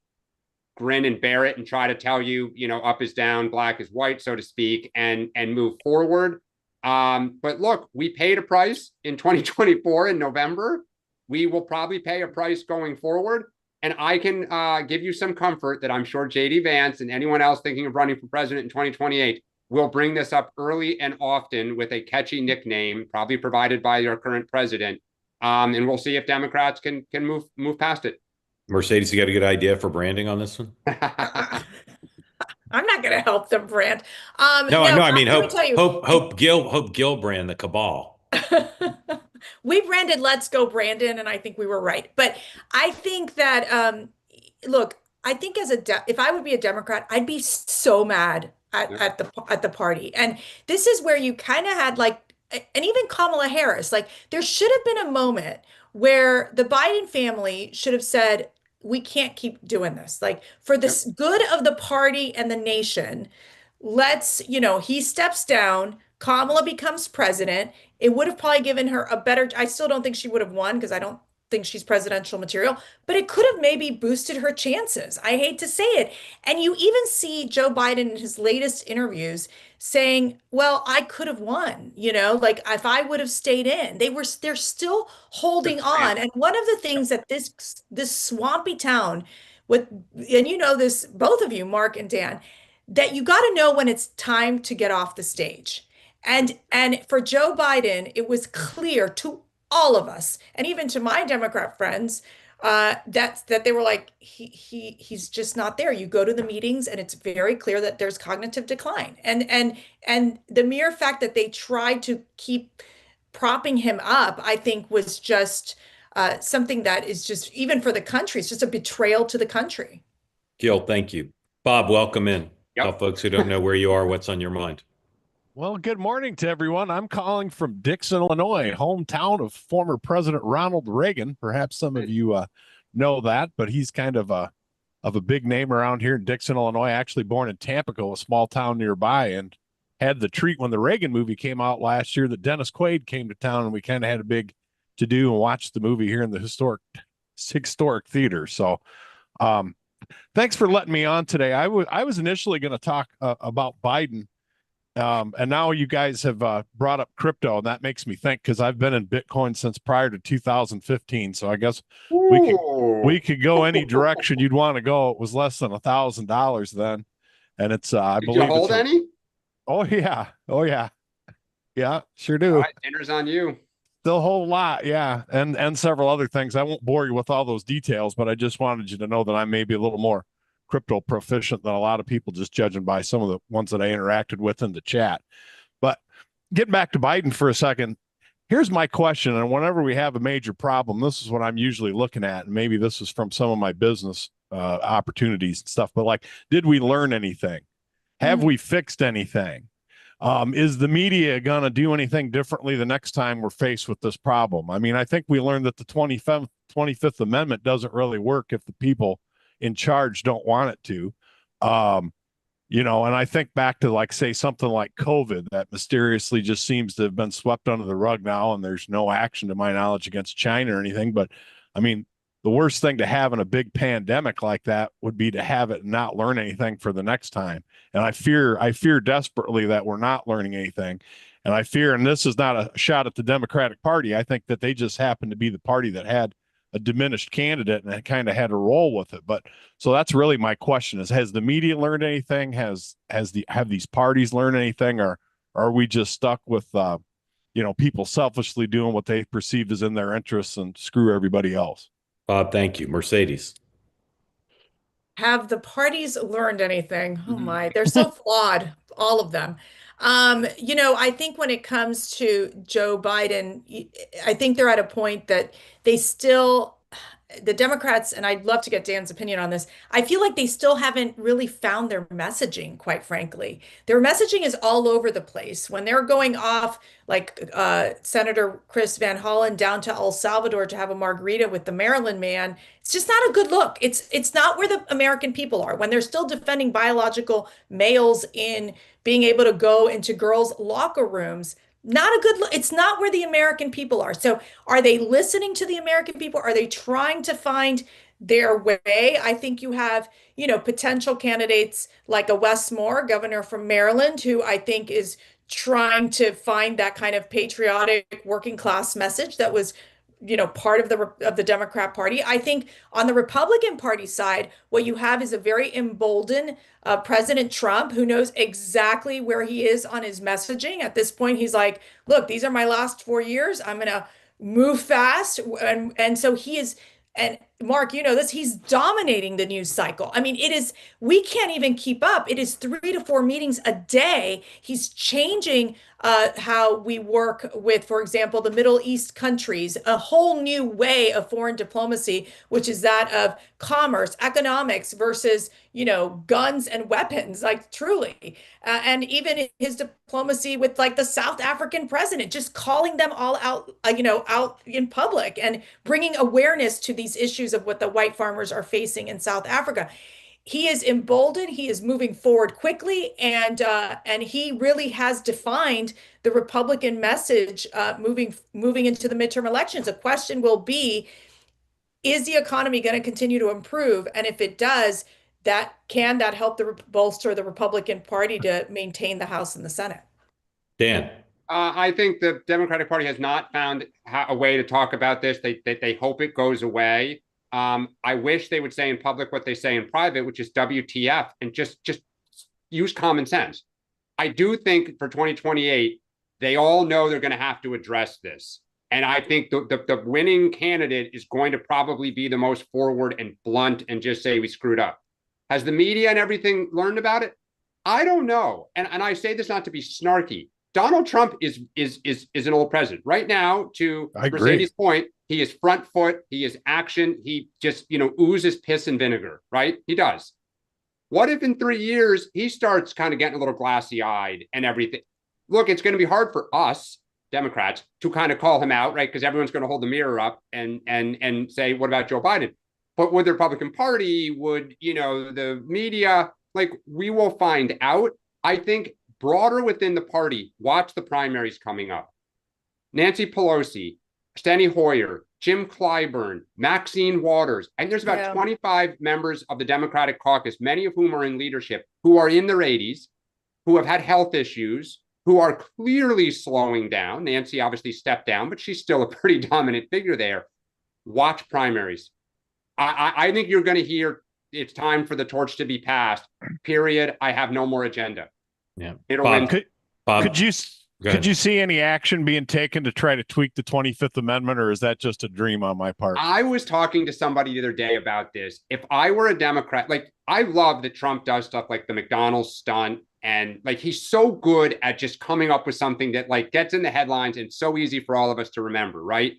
grin and bear it and try to tell you, you know, up is down, black is white, so to speak, and move forward. But look, we paid a price in 2024 in November. We will probably pay a price going forward. And I can give you some comfort that I'm sure J.D. Vance and anyone else thinking of running for president in 2028 will bring this up early and often with a catchy nickname, probably provided by your current president. And we'll see if Democrats can move past it.
Mercedes, you got a good idea for branding on this one?
I'm not going to help them brand.
No, I mean, hope Gil brand the cabal.
We branded Let's Go Brandon, and I think we were right. But I think that, look, I think if I would be a Democrat, I'd be so mad at the party. And this is where you kind of had like, and even Kamala Harris, like there should have been a moment where the Biden family should have said, we can't keep doing this. Like for the good of the party and the nation, let's, he steps down. Kamala becomes president. It would have probably given her a better, I still don't think she would have won because I don't think she's presidential material, but it could have maybe boosted her chances. I hate to say it. And you even see Joe Biden in his latest interviews saying, well, I could have won, like if I would have stayed in. They're still holding on. And one of the things that this swampy town and this, both of you, Mark and Dan, that you got to know when it's time to get off the stage. And for Joe Biden, it was clear to all of us, and even to my Democrat friends, that they were like, he's just not there. You go to the meetings, and it's very clear that there's cognitive decline. And the mere fact that they tried to keep propping him up, I think, was just something that is just, even for the country, it's just a betrayal to the country.
Gil, thank you. Bob, welcome in. Tell folks who don't know where you are, what's on your mind.
Well, good morning to everyone. I'm calling from Dixon, Illinois, hometown of former President Ronald Reagan. Perhaps some of you know that, but he's kind of a big name around here in Dixon, Illinois. Actually born in Tampico, a small town nearby, and had the treat when the Reagan movie came out last year that Dennis Quaid came to town, and we kind of had a big to do and watched the movie here in the historic theater. So, thanks for letting me on today. I was initially going to talk about Biden. And now you guys have brought up crypto, and that makes me think, because I've been in Bitcoin since prior to 2015. So I guess we could go any direction you'd want to go. It was less than $1,000 then, and it's I
Did
believe
you hold any?
Oh yeah, sure do.
All right, dinner's on you.
Still a whole lot, yeah, and several other things. I won't bore you with all those details, but I just wanted you to know that I may be a little more crypto proficient than a lot of people, just judging by some of the ones that I interacted with in the chat. But getting back to Biden for a second, here's my question. And whenever we have a major problem, this is what I'm usually looking at. And maybe this is from some of my business opportunities and stuff, but like, did we learn anything? Have we fixed anything? Is the media going to do anything differently the next time we're faced with this problem? I mean, I think we learned that the 25th Amendment doesn't really work if the people in charge don't want it to. And I think back to, like, say something like COVID that mysteriously just seems to have been swept under the rug now, and there's no action to my knowledge against China or anything. But I mean, the worst thing to have in a big pandemic like that would be to have it and not learn anything for the next time. And I fear desperately that we're not learning anything. And I fear, and this is not a shot at the Democratic Party, I think that they just happen to be the party that had a diminished candidate and kind of had to roll with it. But so that's really my question: is, has the media learned anything? Have these parties learned anything, or are we just stuck with people selfishly doing what they perceived as in their interests and screw everybody else?
Bob, thank you. Mercedes.
Have the parties learned anything? Oh my, they're so flawed, all of them. I think when it comes to Joe Biden, I think they're at a point that the Democrats, and I'd love to get Dan's opinion on this, I feel like they still haven't really found their messaging, quite frankly. Their messaging is all over the place. When they're going off, like Senator Chris Van Hollen, down to El Salvador to have a margarita with the Maryland man, it's just not a good look. It's not where the American people are. When they're still defending biological males in being able to go into girls' locker rooms, not a good look. It's not where the American people are. So are they listening to the American people? Are they trying to find their way? I think you have, potential candidates like a Wes Moore, governor from Maryland, who I think is trying to find that kind of patriotic working class message that was part of the Democrat Party. I think on the Republican Party side, what you have is a very emboldened President Trump, who knows exactly where he is on his messaging. At this point, he's like, look, these are my last 4 years. I'm going to move fast. And so he is, and Mark, you know this, he's dominating the news cycle. I mean, we can't even keep up. It is 3 to 4 meetings a day. He's changing how we work with, for example, the Middle East countries, a whole new way of foreign diplomacy, which is that of commerce, economics versus, guns and weapons, like truly. And even his diplomacy with like the South African president, just calling them all out, out in public and bringing awareness to these issues of what the white farmers are facing in South Africa. He is emboldened. He is moving forward quickly, and he really has defined the Republican message moving into the midterm elections. A question will be: is the economy going to continue to improve? And if it does, can that help bolster the Republican Party to maintain the House and the Senate?
Dan.
I think the Democratic Party has not found a way to talk about this. They hope it goes away. I wish they would say in public what they say in private, which is WTF, and just use common sense. I do think for 2028, they all know they're going to have to address this. And I think the winning candidate is going to probably be the most forward and blunt and just say we screwed up. Has the media and everything learned about it? I don't know. And I say this not to be snarky. Donald Trump is an old president. Right now, to Mercedes' point, he is front foot. He is action. He just, oozes piss and vinegar, right? He does. What if in 3 years he starts kind of getting a little glassy eyed and everything? Look, it's going to be hard for us Democrats to kind of call him out, right? Because everyone's going to hold the mirror up and say, what about Joe Biden? But would the Republican Party, would, the media, like, we will find out. I think broader within the party, watch the primaries coming up. Nancy Pelosi, Steny Hoyer, Jim Clyburn, Maxine Waters. And there's about 25 members of the Democratic caucus, many of whom are in leadership, who are in their 80s, who have had health issues, who are clearly slowing down. Nancy obviously stepped down, but she's still a pretty dominant figure there. Watch primaries. I think you're going to hear it's time for the torch to be passed. Period. I have no more agenda.
Yeah.
Bob,
Bob,
could you see any action being taken to try to tweak the 25th Amendment, or is that just a dream on my part?
I was talking to somebody the other day about this. If I were a Democrat, like, I love that Trump does stuff like the McDonald's stunt, and like, he's so good at just coming up with something that like gets in the headlines and so easy for all of us to remember, right?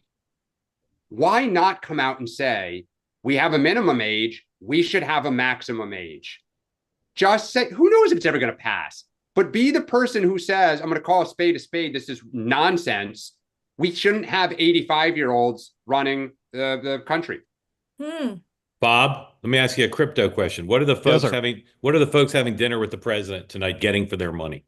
Why not come out and say, we have a minimum age, we should have a maximum age? Just say, who knows if it's ever going to pass? But be the person who says, I'm going to call a spade. This is nonsense. We shouldn't have 85-year-olds running the country.
Bob, let me ask you a crypto question. What are the folks having dinner with the president tonight getting for their money?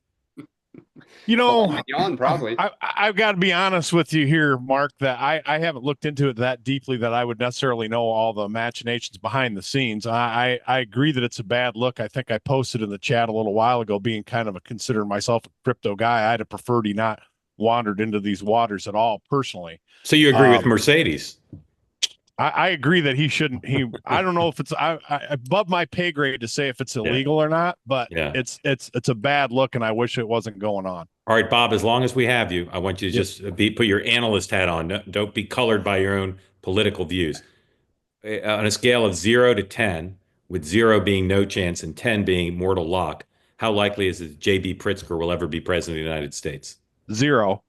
Probably.
I've got to be honest with you here, Mark, that I haven't looked into it that deeply that I would necessarily know all the machinations behind the scenes. I agree that it's a bad look. I think I posted in the chat a little while ago, being kind of considering myself a crypto guy, I'd have preferred he not wandered into these waters at all personally.
So you agree with Mercedes?
I agree that he shouldn't. I don't know if it's above my pay grade to say if it's illegal or not, but it's a bad look, and I wish it wasn't going on.
All right, Bob, as long as we have you, I want you to just put your analyst hat on. Don't be colored by your own political views. On a scale of 0 to 10, with 0 being no chance and 10 being mortal lock, how likely is it that J.B. Pritzker will ever be president of the United States?
0.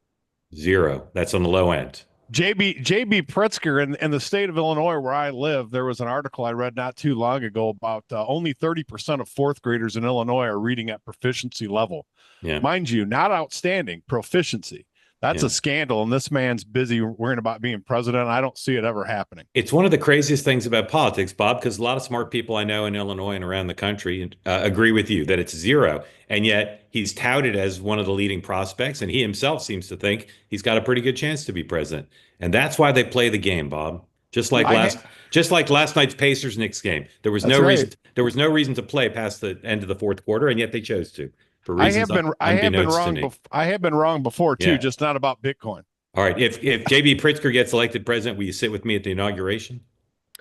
0. That's on the low end.
JB Pritzker in the state of Illinois, where I live, there was an article I read not too long ago about only 30% of fourth graders in Illinois are reading at proficiency level.
Yeah.
Mind you, not outstanding, proficiency. That's a scandal, and this man's busy worrying about being president. I don't see it ever happening.
It's one of the craziest things about politics, Bob, because a lot of smart people I know in Illinois and around the country agree with you that it's 0. And yet he's touted as one of the leading prospects, and he himself seems to think he's got a pretty good chance to be president. And that's why they play the game, Bob. Just like last night's Pacers-Knicks game. There was no reason to play past the end of the fourth quarter, and yet they chose to. I have
been wrong before too, just not about Bitcoin.
All right. If J.B. Pritzker gets elected president, will you sit with me at the inauguration?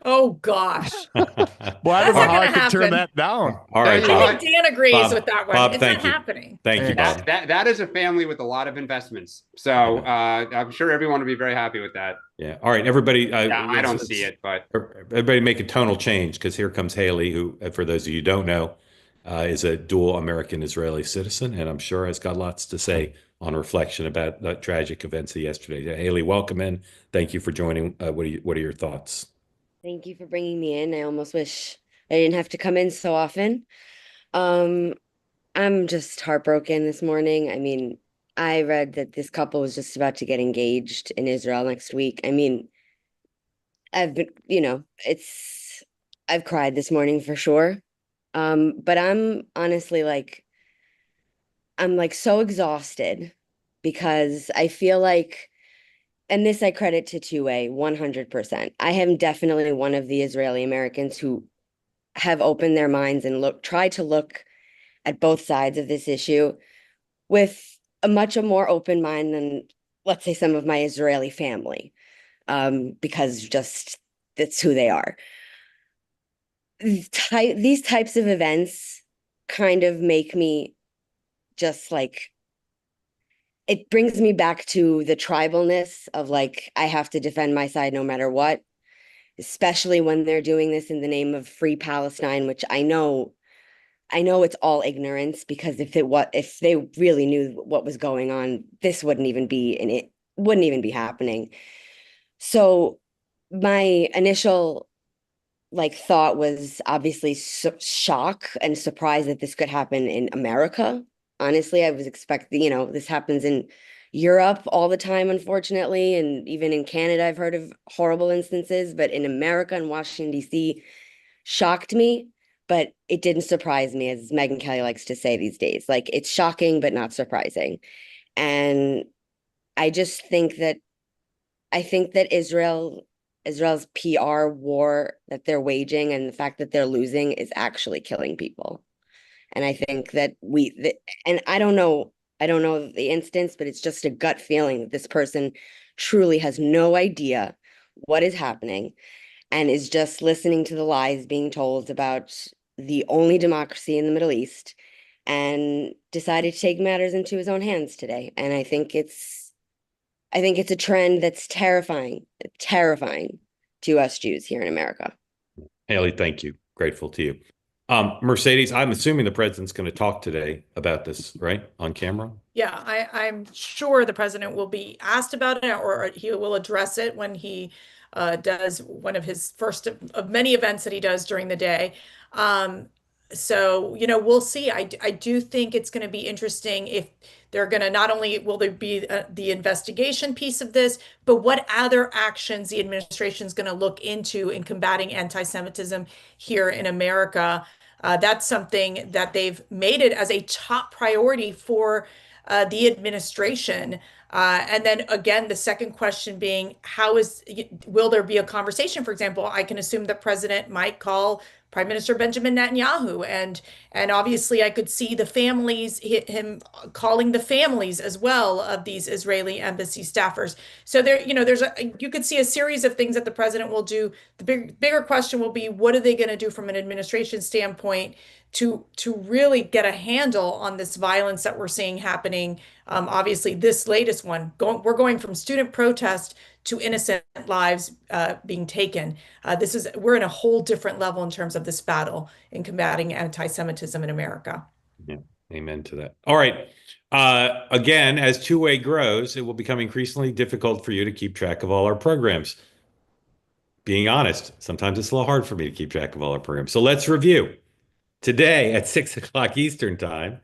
Oh gosh.
Well, I don't know how I could turn that down.
All right, Bob.
Dan agrees with that one.
Bob,
it's
not
happening.
Thank you, Bob.
That is a family with a lot of investments. So I'm sure everyone will be very happy with that.
Yeah. All right, everybody.
I don't see it, but
everybody make a tonal change, because here comes Haley, who, for those of you who don't know, is a dual American-Israeli citizen, and I'm sure has got lots to say on reflection about the tragic events of yesterday. Haley, welcome in. Thank you for joining. What are your thoughts?
Thank you for bringing me in. I almost wish I didn't have to come in so often. I'm just heartbroken this morning. I mean, I read that this couple was just about to get engaged in Israel next week. I mean, I've cried this morning for sure. But I'm honestly I'm so exhausted, because I feel like, and this I credit to 2A 100%. I am definitely one of the Israeli Americans who have opened their minds and tried to look at both sides of this issue with a much more open mind than, let's say, some of my Israeli family, because just that's who they are. These types of events kind of make me just it brings me back to the tribalness of I have to defend my side no matter what, especially when they're doing this in the name of free Palestine, which I know it's all ignorance, because if they really knew what was going on, this wouldn't even be happening. So my initial like thought was obviously shock and surprise that this could happen in America. Honestly, I was expecting, this happens in Europe all the time, unfortunately, and even in Canada, I've heard of horrible instances, but in America and Washington, D.C., shocked me, but it didn't surprise me, as Megyn Kelly likes to say these days. Like, it's shocking, but not surprising. And I just think that Israel's PR war that they're waging and the fact that they're losing is actually killing people. And I think that and I don't know the instance, but it's just a gut feeling that this person truly has no idea what is happening and is just listening to the lies being told about the only democracy in the Middle East and decided to take matters into his own hands today. And I think it's a trend that's terrifying to us Jews here in America.
Haley, thank you. Grateful to you. Mercedes, I'm assuming the president's going to talk today about this, right? On camera?
Yeah, I'm sure the president will be asked about it, or he will address it when he does one of his first of many events that he does during the day. So, we'll see. I do think it's going to be interesting if they're going to, not only will there be the investigation piece of this, but what other actions the administration is going to look into in combating anti-Semitism here in America. That's something that they've made it as a top priority for the administration. And then again, the second question being, will there be a conversation? For example, I can assume the president might call Prime Minister Benjamin Netanyahu, and obviously I could see the families, him calling the families as well of these Israeli embassy staffers. So you could see a series of things that the president will do. The bigger question will be, what are they going to do from an administration standpoint to really get a handle on this violence that we're seeing happening? Obviously, this latest one, we're going from student protest to innocent lives being taken. We're in a whole different level in terms of this battle in combating anti-Semitism in America.
Yeah, amen to that. All right. Again, as two-way grows, it will become increasingly difficult for you to keep track of all our programs. Being honest, sometimes it's a little hard for me to keep track of all our programs. So let's review. Today at 6 o'clock Eastern time,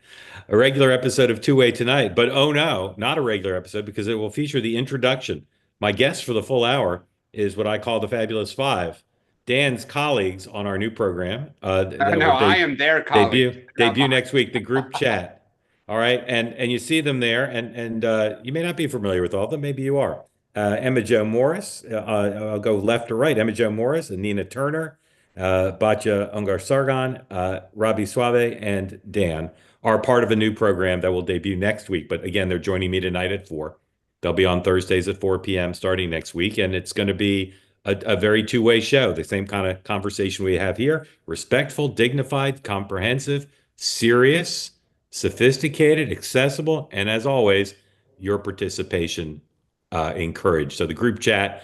a regular episode of Two Way Tonight. But oh no, not a regular episode, because it will feature the introduction. My guest for the full hour is what I call the Fabulous Five, Dan's colleagues on our new program.
I am their colleague.
Debut next week, the group chat. All right, and you see them there, and you may not be familiar with all of them. Maybe you are. Emma Jo Morris. I'll go left to right. Emma Jo Morris and Nina Turner. Batya Ungar Sargon, Robbie Suave, and Dan are part of a new program that will debut next week. But again, they're joining me tonight at 4. They'll be on Thursdays at 4 p.m. starting next week. And it's going to be a very two-way show, the same kind of conversation we have here. Respectful, dignified, comprehensive, serious, sophisticated, accessible, and as always, your participation encouraged. So the group chat,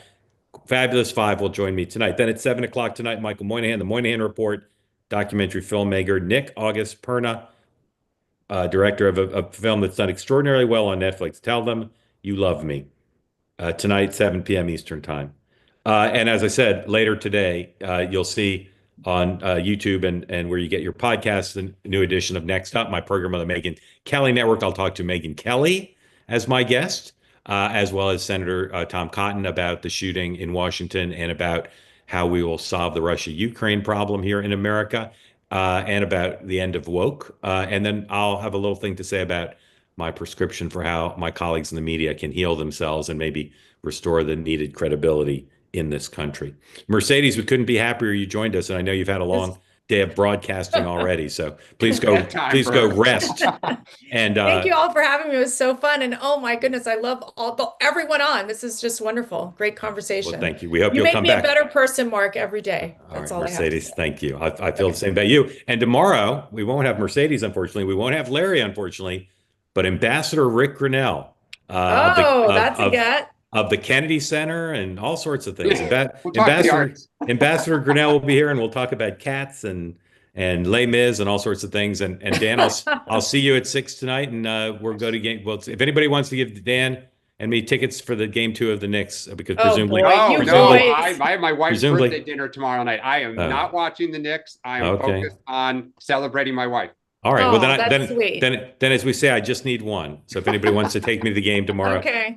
Fabulous Five, will join me tonight. Then at 7 o'clock tonight, Michael Moynihan, The Moynihan Report, documentary filmmaker Nick August Perna, director of a film that's done extraordinarily well on Netflix, Tell Them You Love Me, tonight, 7 p.m. Eastern Time. And as I said, later today, you'll see on YouTube and where you get your podcasts, the new edition of Next Up, my program on the Megyn Kelly Network. I'll talk to Megyn Kelly as my guest, as well as Senator Tom Cotton about the shooting in Washington and about how we will solve the Russia-Ukraine problem here in America, and about the end of woke. And then I'll have a little thing to say about my prescription for how my colleagues in the media can heal themselves and maybe restore the needed credibility in this country. Mercedes, we couldn't be happier you joined us, and I know you've had a long day of broadcasting already, so please go rest. And
thank you all for having me. It was so fun, and oh my goodness, I love everyone on. This is just wonderful. Great conversation.
Well, thank you. We hope you'll come back.
You make me a better person, Mark, every day. That's all
Mercedes,
I have to say.
thank you. I feel the same about you. And tomorrow we won't have Mercedes, unfortunately. We won't have Larry, unfortunately, but Ambassador Rick Grinnell.
That's a get.
Of the Kennedy Center and all sorts of things. Ambassador Grinnell will be here, and we'll talk about cats and Les Mis and all sorts of things. And Dan, I'll see you at 6 tonight, and we'll go to game. Well, if anybody wants to give Dan and me tickets for the game 2 of the Knicks because
Oh,
presumably,
boy,
Oh,
you
no,
boys.
I have my wife's
Presumably-
birthday dinner tomorrow night. I am
Oh.
not watching the Knicks. I am
Okay.
focused on celebrating my wife.
All right. Well,
Oh,
then,
that's sweet.
then, as we say, I just need one. So if anybody wants to take me to the game tomorrow,
Okay.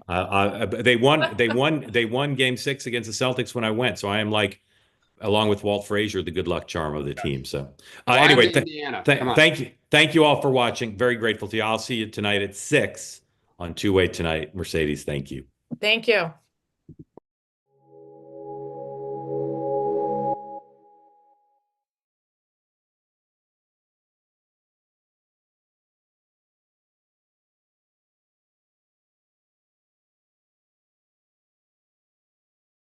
they won game 6 against the Celtics when I went. So I am like, along with Walt Frazier, the good luck charm of the team. So anyway,
Indiana. Come on.
thank you all for watching. Very grateful to you. I'll see you tonight at 6 on Two Way tonight. Mercedes, thank you.
Thank you.